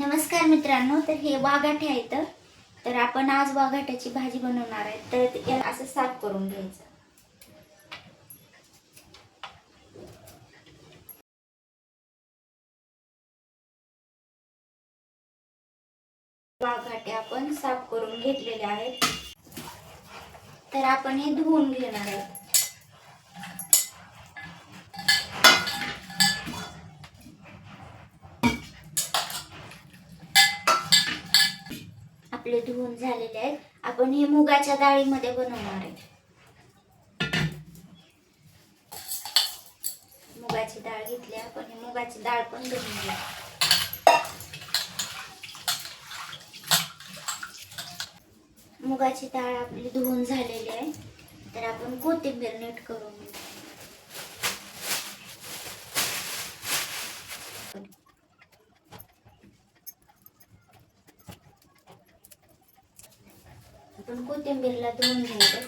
नमस्कार मित्रांनो, तर हे वाघाटे आहेत. तर आपण आज वाघाट्याची भाजी बनवणार आहे. तर याला असं साफ करून घ्यायचं. वाघाटे आपण साफ करून घेतलेले आहेत. तर आपण हे धुवून घेणार आहोत. आपले धुवून झालेले आहेत. आपण हे मुगाच्या डाळीमध्ये बनवणार आहे. मुगाची डाळ घेतली आपण. ही मुगाची डाळ पण धुवून घ्या. मुगाची डाळ आपली धुवून झालेली आहे. तर आपण कोथिंबीर नीट करून घेऊ. आपण कोथिंबीरला धुवून घ्यायचं.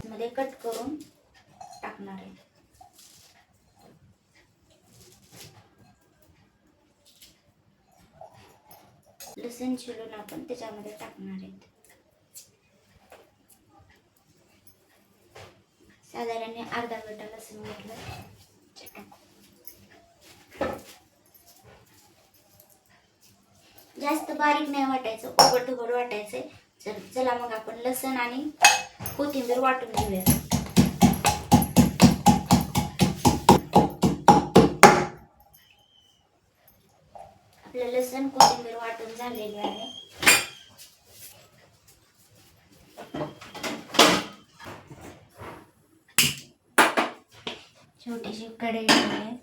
मध्ये कट करून टाकणार आहे. लसूण छिलून आपण त्याच्यामध्ये टाकणार आहे. साधारण अर्धा गड्डा लसूण घेतलं. जास्त बारीक नाही वाटायचं, उघड वाटायचंय. चला मग आपण लसूण आणि कोथिंबीर वाटून घेऊया. आपलं लसूण कोथिंबीर वाटून झालेली आहे. छोटीशी कढई आहे.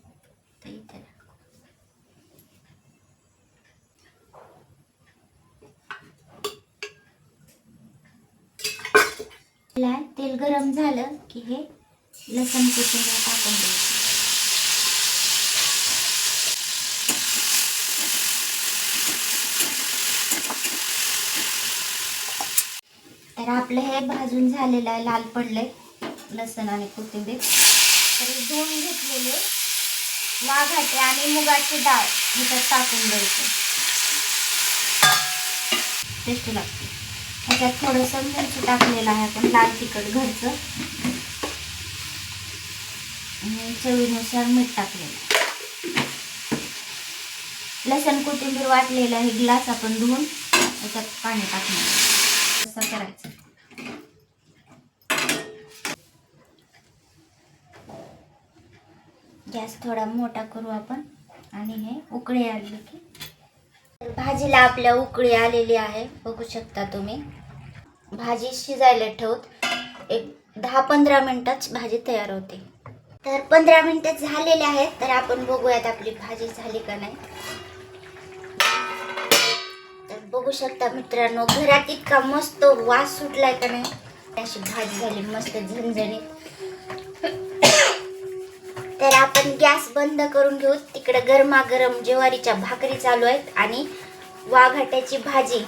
तेल गरम झालं की हे लसूण कोथिंबीर टाकून द्यायचं. तर आपलं हे भाजून झालेलं आहे, लाल पडलंय लसूण आणि कोथिंबीर. तर धुवून घेतलेले वाघाटे आणि मुगाची डाळ ह्याच्यात टाकून द्यायचं. टेस्ट लागते. ह्याच्यात थोडंसं मिरची टाकलेलं आहे आपण, लाल तिखट घरचं, आणि चवीनुसार मीठ टाकलेलं. लसूण कोथिंबीर वाटलेलं आहे. ग्लास आपण धुवून ह्याच्यात पाणी टाकणार. असं करायचं. गॅस थोडा मोठा करू आपण. आणि हे उकळी आली की भाजीला आपल्या उकळी आलेली आहे, बघू शकता तुम्ही. भाजी शिजायला ठेवत एक 10-15 मिनिटात भाजी तयार होते. तर 15 मिनिटं झालेले आहेत. तर आपण बघूयात आपली भाजी झाली का नाही. तर बघू शकता मित्रांनो, घरात इतका मस्त वास सुटलाय का नाही. अशी भाजी झाली मस्त झणझणीत. तर आपण गॅस बंद करून घेऊ. तिकडे गरमागरम ज्वारीच्या भाकरी चालू आहेत आणि वाघाट्याची भाजी.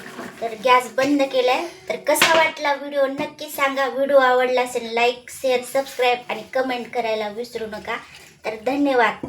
तर गॅस बंद केलाय. तर कसा वाटला व्हिडिओ नक्की सांगा. व्हिडिओ आवडला असेल लाईक, शेअर, सबस्क्राईब आणि कमेंट करायला विसरू नका. तर धन्यवाद.